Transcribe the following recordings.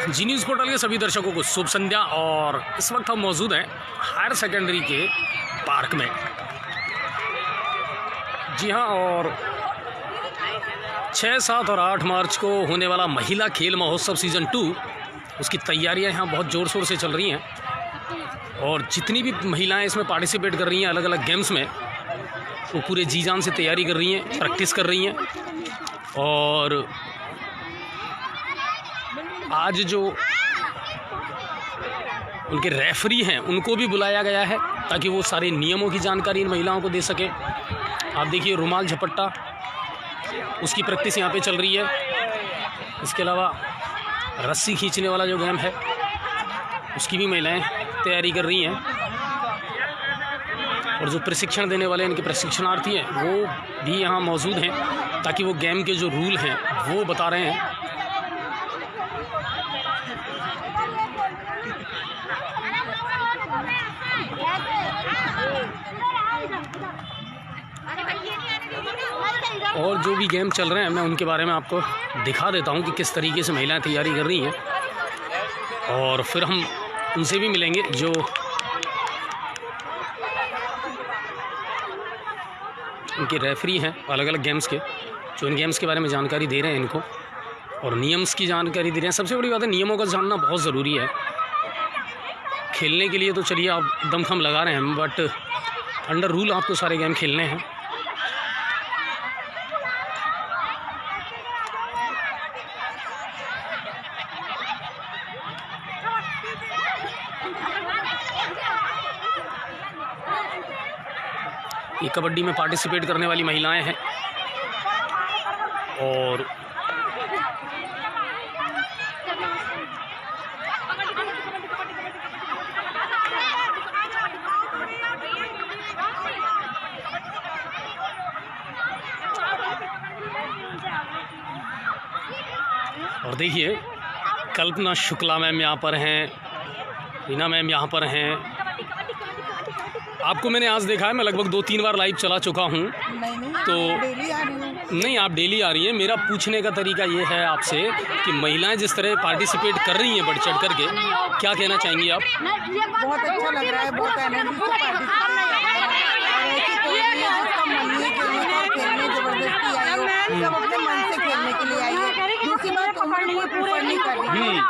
जी news portal के सभी दर्शकों को शुभ संध्या। और इस वक्त हम मौजूद हैं हायर सेकेंडरी के पार्क में। जी हाँ, और 6, 7 और 8 मार्च को होने वाला महिला खेल महोत्सव सीज़न 2 उसकी तैयारियां यहाँ बहुत ज़ोर शोर से चल रही हैं। और जितनी भी महिलाएं इसमें पार्टिसिपेट कर रही हैं अलग अलग गेम्स में, वो पूरे जी जान से तैयारी कर रही हैं, प्रैक्टिस कर रही हैं। और आज जो उनके रेफरी हैं उनको भी बुलाया गया है ताकि वो सारे नियमों की जानकारी इन महिलाओं को दे सकें। आप देखिए रुमाल झपट्टा, उसकी प्रैक्टिस यहाँ पे चल रही है। इसके अलावा रस्सी खींचने वाला जो गेम है उसकी भी महिलाएं तैयारी कर रही हैं। और जो प्रशिक्षण देने वाले इनके प्रशिक्षणार्थी हैं वो भी यहाँ मौजूद हैं ताकि वो गेम के जो रूल हैं वो बता रहे हैं। और जो भी गेम चल रहे हैं मैं उनके बारे में आपको दिखा देता हूं कि किस तरीके से महिलाएं तैयारी कर रही हैं। और फिर हम उनसे भी मिलेंगे जो उनके रेफरी हैं अलग अलग गेम्स के, जो इन गेम्स के बारे में जानकारी दे रहे हैं इनको और नियम्स की जानकारी दे रहे हैं। सबसे बड़ी बात है नियमों का जानना बहुत ज़रूरी है। खेलने के लिए तो चलिए आप दमखम लगा रहे हैं, बट अंडर रूल आपको सारे गेम खेलने हैं। ये कबड्डी में पार्टिसिपेट करने वाली महिलाएं हैं। और देखिए कल्पना शुक्ला मैम यहाँ पर हैं, रीना मैम यहाँ पर हैं। आपको मैंने आज देखा है, मैं लगभग 2-3 बार लाइव चला चुका हूँ। तो डेली आ रही हूँ। नहीं, आप डेली आ रही हैं। मेरा पूछने का तरीका ये है आपसे कि महिलाएं जिस तरह पार्टिसिपेट कर रही हैं बढ़ चढ़ करके, क्या कहना चाहेंगी आप? बहुत अच्छा लग रहा है, बहुत एनर्जी से जबरदस्ती आई हो, सब अपने मन से खेलने के लिए आई है। दूसरी बात उम्र कोई प्रेफर नहीं कर रही है,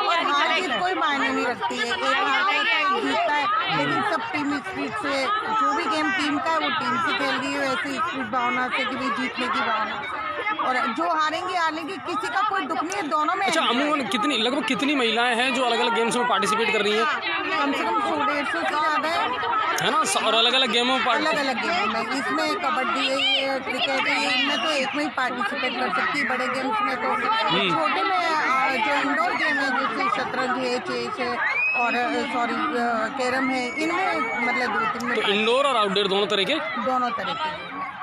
और हार जीत कोई मायने नहीं रखती है। एक हारता है एक जीतता है, लेकिन सब टीम स्पिरिट से, जो भी गेम टीम का है वो टीम से खेल रही है, वैसे स्पिरिट भावना से कि भाई जीतने की भावना। और जो हारेंगे हारेंगे, किसी का कोई दुख नहीं है, दोनों में। अच्छा, अमूमन लगभग कितनी महिलाएं हैं जो अलग अलग गेम्स में पार्टिसिपेट कर रही हैं? कम से कम 100-150 से ज़्यादा है ना। और अलग अलग गेमों में अलग अलग गेम में, इसमें कबड्डी है, ये क्रिकेट है, इनमें तो एक में ही पार्टिसिपेट कर सकती है। बड़े गेम्स में तो छोटे में जो इंडोर गेम है जैसे शतरंज है, चेस है और कैरम है, इनमें मतलब 2-3 में। तो इंडोर और आउटडोर दोनों तरह के? दोनों तरह के।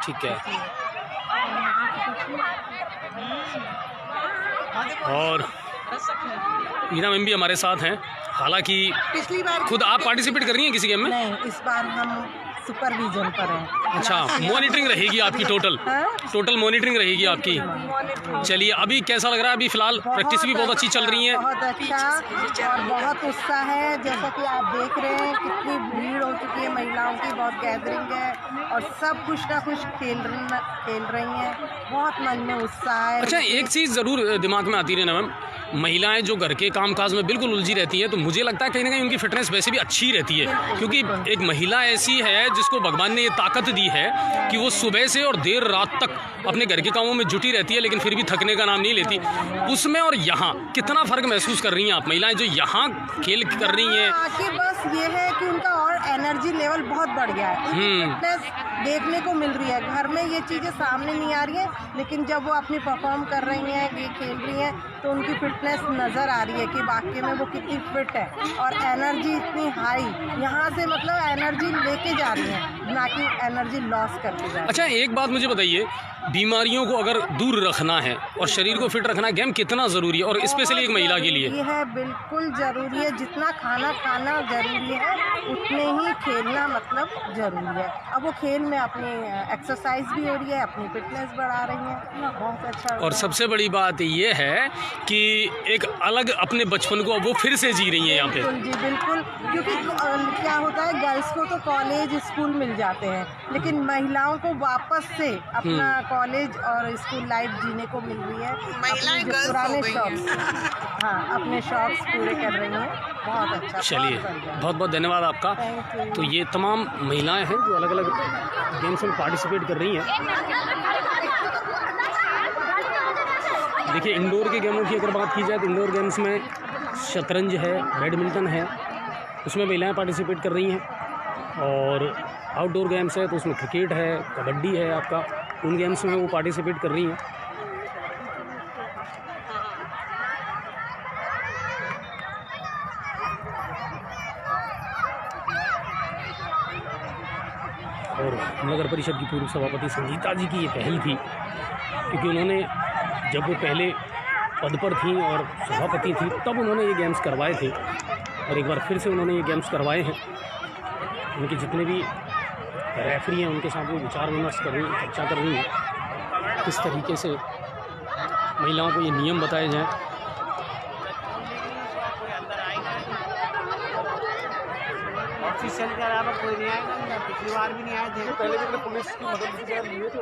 ठीक है। और मीना मैम भी हमारे साथ हैं। हालांकि पिछली बार खुद आप पार्टिसिपेट कर रही हैं किसी गेम में? नहीं, इस बार हम सुपरविजन पर हैं। अच्छा, मॉनिटरिंग रहेगी आपकी टोटल मॉनिटरिंग रहेगी आपकी। चलिए, अभी कैसा लग रहा है? अभी फिलहाल प्रैक्टिस भी बहुत अच्छी चल रही है। बहुत अच्छा और बहुत उत्साह है। जैसा कि आप देख रहे हैं कितनी भीड़ हो चुकी है, महिलाओं की बहुत गैदरिंग है और सब कुछ ना कुछ खेल रही हैं। बहुत मन में उत्साह है। अच्छा, एक चीज़ ज़रूर दिमाग में आती रही ना मैम, महिलाएं जो घर के कामकाज में बिल्कुल उलझी रहती हैं, तो मुझे लगता है कहीं ना कहीं उनकी फिटनेस वैसे भी अच्छी रहती है, क्योंकि एक महिला ऐसी है जिसको भगवान ने ये ताकत दी है कि वो सुबह से और देर रात तक अपने घर के कामों में जुटी रहती है, लेकिन फिर भी थकने का नाम नहीं लेती। उसमें और यहाँ कितना फ़र्क महसूस कर रही हैं आप महिलाएं जो यहाँ खेल कर रही हैं? कि बस ये है कि उनका और एनर्जी लेवल बहुत बढ़ गया है, फिटनेस देखने को मिल रही है। घर में ये चीज़ें सामने नहीं आ रही है, लेकिन जब वो अपनी परफॉर्म कर रही हैं, ये खेल रही हैं, तो उनकी फिटनेस नज़र आ रही है कि वाकई में वो कितनी फिट है और एनर्जी इतनी हाई, यहाँ से मतलब एनर्जी लेके जा रही है, ना कि एनर्जी लॉस करके जा रही है। अच्छा, एक बात मुझे बताइए, बीमारियों को अगर दूर रखना है और शरीर को फिट रखना है, गेम कितना ज़रूरी है और स्पेशली एक महिला के लिए? ये है बिल्कुल ज़रूरी है। जितना खाना खाना ज़रूरी है उतने ही खेलना मतलब ज़रूरी है। अब वो खेल में अपनी एक्सरसाइज भी हो रही है, अपनी फिटनेस बढ़ा रही है, बहुत अच्छा। और सबसे बड़ी बात ये है कि एक अलग अपने बचपन को अब वो फिर से जी रही हैं यहाँ पे। बिल्कुल जी बिल्कुल, क्योंकि क्या होता है, गर्ल्स को तो कॉलेज स्कूल मिल जाते हैं, लेकिन महिलाओं को वापस से अपना कॉलेज और स्कूल लाइफ जीने को मिल रही है। महिलाएं गर्ल्स पुराने हो गई शौक, हाँ, अपने शौक पूरे कर रही हैं। बहुत अच्छा। चलिए, बहुत बहुत धन्यवाद आपका। तो ये तमाम महिलाएं हैं जो अलग अलग गेम्स में पार्टिसिपेट कर रही हैं। देखिए, इंडोर के गेमों की अगर बात की जाए तो इंडोर गेम्स में शतरंज है, बैडमिंटन है, उसमें महिलाएं पार्टिसिपेट कर रही हैं। और आउटडोर गेम्स है तो उसमें क्रिकेट है, कबड्डी है, आपका उन गेम्स में वो पार्टिसिपेट कर रही हैं। और नगर परिषद की पूर्व सभापति संगीता जी की ये पहल थी, क्योंकि उन्होंने जब वो पहले पद पर थी और सभापति थी तब उन्होंने ये गेम्स करवाए थे, और एक बार फिर से उन्होंने ये गेम्स करवाए हैं। उनके जितने भी रेफरी हैं उनके साथ वो विचार विमर्श कर रही हैं, चर्चा कर रही हैं किस तरीके से महिलाओं को ये नियम बताए जाएँ। ऑफिशियल के अलावा कोई नहीं आएगा, पिछली बार भी नहीं आए थे। पहले भी पुलिस की मदद से लिए थे,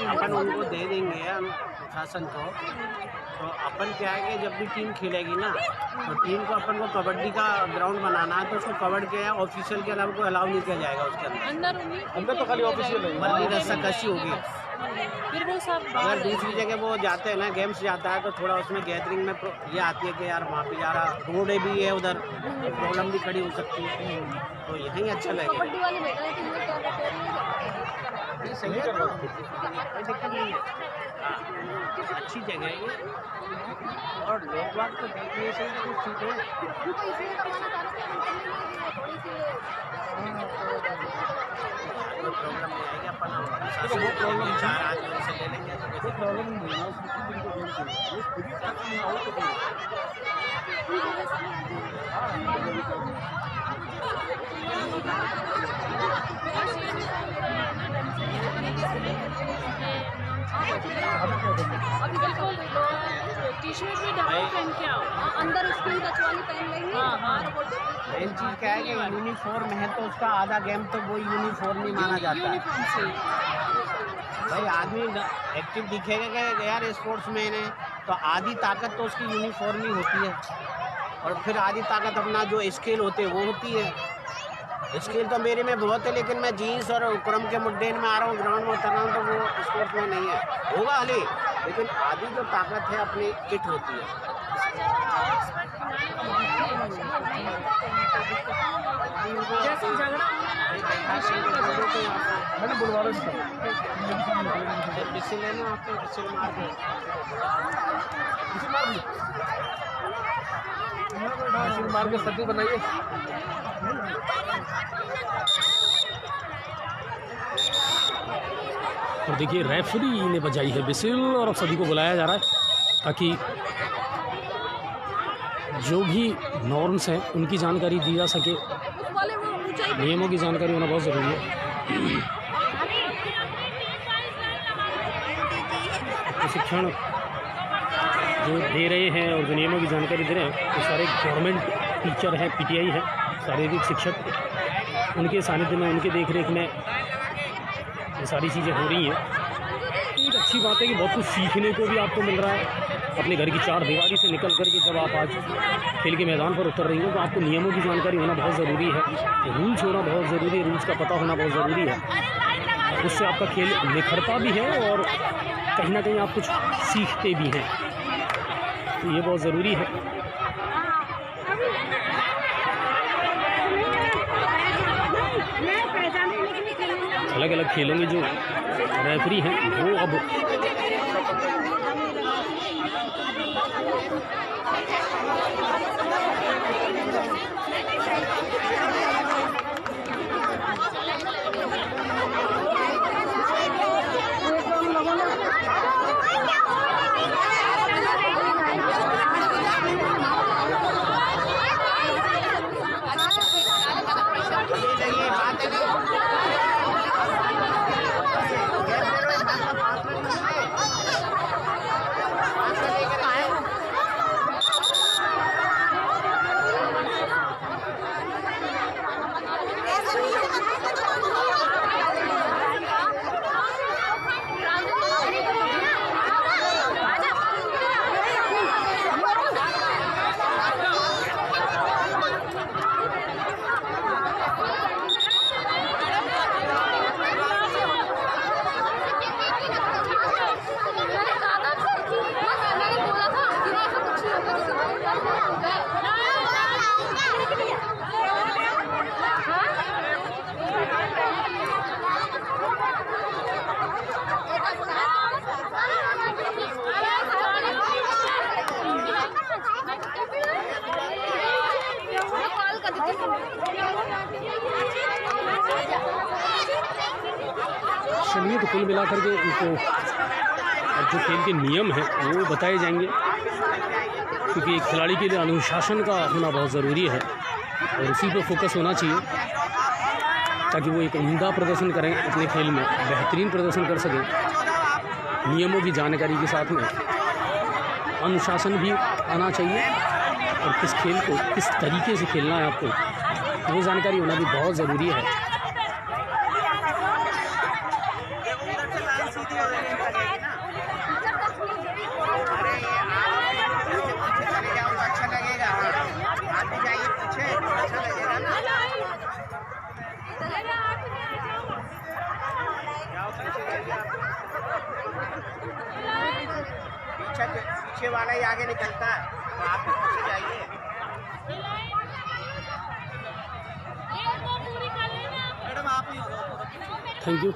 अपन उनको दे देंगे प्रशासन को। तो अपन क्या है कि जब भी टीम खेलेगी ना, तो टीम को अपन को कबड्डी का ग्राउंड बनाना है, तो उसको कवर किया है। ऑफिशियल के अलावा कोई अलाउ नहीं किया जाएगा उसके अंदर तो खाली ऑफिशियल है। बल्ली रस्सा कशी होगी। फिर वो सब अगर दूसरी जगह वो जाते हैं ना, गेम्स जाता है, तो थोड़ा उसमें गैदरिंग में ये आती है कि यार वहाँ पे जा रहा रोड भी है, उधर प्रॉब्लम भी खड़ी हो सकती है, तो यहीं अच्छा लगेगा। कबड्डी वाले बेटा है कि ये क्या कहते हैं, सही है, कोई दिक्कत नहीं है। हाँ, अच्छी जगह है ये, और लोग बाग तो देखने से ही कुछ सीखे। उनको इसलिए करवाना चाह रहे हैं थोड़ी सी कोई प्रॉब्लम नहीं आएगी। अपन प्रॉब्लम 4 आदमी से ले लेंगे तो कोई प्रॉब्लम नहीं है अभी बिल्कुल टी शर्ट में डबल पहन के आओ, अंदर स्कूल का चवाली पहन लेंगे। मेन चीज़ क्या है कि यूनिफॉर्म है, तो उसका आधा गेम तो वो यूनिफॉर्म ही माना जाता है। भाई आदमी एक्टिव दिखेगा कि यार स्पोर्ट्स मैन है, तो आधी ताकत तो उसकी यूनिफॉर्म ही होती है, और फिर आधी ताकत अपना जो स्किल होते हैं वो होती है। स्किल तो मेरे में बहुत है, लेकिन मैं जीन्स और क्रम के मुड्डेन में आ रहा हूँ, ग्राउंड में उतर रहा हूँ, तो वो स्पोर्ट्स में नहीं है, होगा हाली, लेकिन आधी जो ताकत है अपनी किट होती है। जैसे झगड़ा मैंने बुलवाड़ा डिस्सी लेना आपको, डिस्सी मार के मार के सब्जी बनाइए। और देखिए, रेफरी ने बजाई है विसिल और अब सभी को बुलाया जा रहा है ताकि जो भी नॉर्म्स हैं उनकी जानकारी दी जा सके। नियमों की जानकारी होना बहुत ज़रूरी है। प्रशिक्षण जो दे रहे हैं और जो नियमों की जानकारी दे रहे हैं वो सारे गवर्नमेंट टीचर हैं, पीटीआई है, शारीरिक शिक्षक, उनके सानिध्य में, उनके देखरेख में ये सारी चीज़ें हो रही हैं। एक अच्छी बात है कि बहुत कुछ सीखने को भी आपको मिल रहा है। अपने घर की 4 दीवारी से निकल कर के जब आप आज खेल के मैदान पर उतर रही हो तो आपको नियमों की जानकारी होना बहुत ज़रूरी है, रूल्स होना बहुत ज़रूरी है, रूल्स का पता होना बहुत ज़रूरी है। उससे आपका खेल निखरता भी है और कहीं ना कहीं आप कुछ सीखते भी हैं, तो ये बहुत ज़रूरी है। अलग अलग खेलों में जो रेफरी हैं वो अब तो कुल मिलाकर के उनको जो खेल के नियम हैं वो बताए जाएंगे, क्योंकि एक खिलाड़ी के लिए अनुशासन का होना बहुत ज़रूरी है और उसी पर फोकस होना चाहिए ताकि वो एक उम्दा प्रदर्शन करें, अपने खेल में बेहतरीन प्रदर्शन कर सकें। नियमों की जानकारी के साथ में अनुशासन भी आना चाहिए और किस खेल को किस तरीके से खेलना है आपको वो जानकारी होना भी बहुत ज़रूरी है। पीछे वाला ही आगे निकलता है तो आप पीछे जाइए। Thank you.